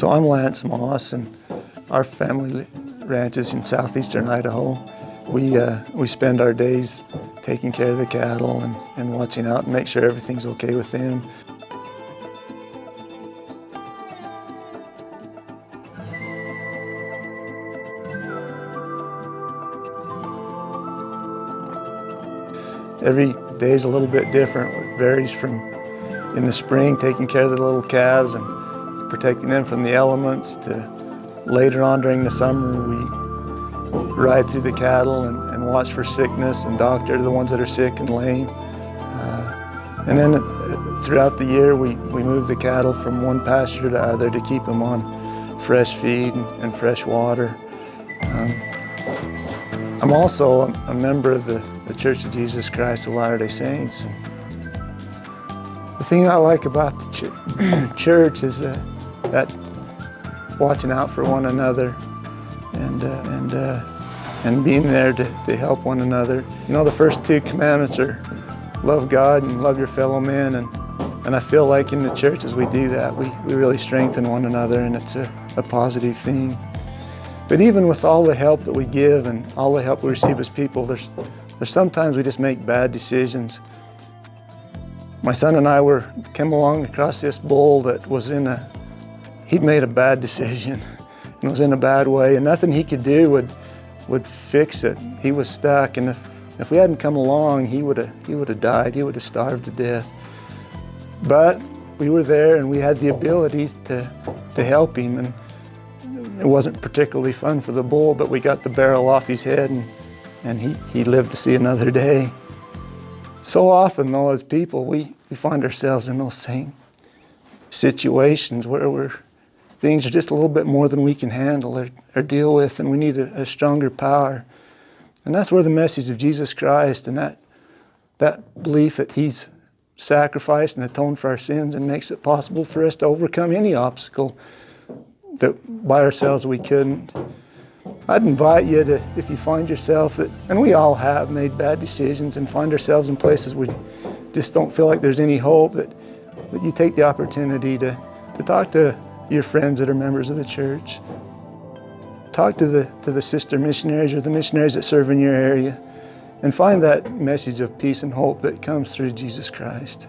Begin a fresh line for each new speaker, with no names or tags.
So I'm Lance Moss, and our family ranch is in southeastern Idaho. We spend our days taking care of the cattle and watching out and make sure everything's okay with them. Every day is a little bit different. It varies from in the spring taking care of the little calves and protecting them from the elements, to later on during the summer we ride through the cattle and watch for sickness and doctor the ones that are sick and lame. And then throughout the year we move the cattle from one pasture to other to keep them on fresh feed and fresh water. I'm also a member of the Church of Jesus Christ of Latter-day Saints. And the thing I like about the church is that watching out for one another and being there to help one another. You know, the first two commandments are love God and love your fellow men, and I feel like in the church as we do that, we really strengthen one another, and it's a positive thing. But even with all the help that we give and all the help we receive as people, there's sometimes we just make bad decisions. My son and I came along across this bull that was he'd made a bad decision and was in a bad way, and nothing he could do would fix it. He was stuck, and if we hadn't come along, he would have died. He would have starved to death. But we were there, and we had the ability to help him, and it wasn't particularly fun for the bull, but we got the barrel off his head, and he lived to see another day. So often, though, as people, we find ourselves in those same situations where things are just a little bit more than we can handle or deal with, and we need a stronger power. And that's where the message of Jesus Christ and that belief that He's sacrificed and atoned for our sins and makes it possible for us to overcome any obstacle that by ourselves we couldn't. I'd invite you to, if you find yourself and we all have made bad decisions and find ourselves in places where we just don't feel like there's any hope, that you take the opportunity to talk to your friends that are members of the church. Talk to the sister missionaries or the missionaries that serve in your area, and find that message of peace and hope that comes through Jesus Christ.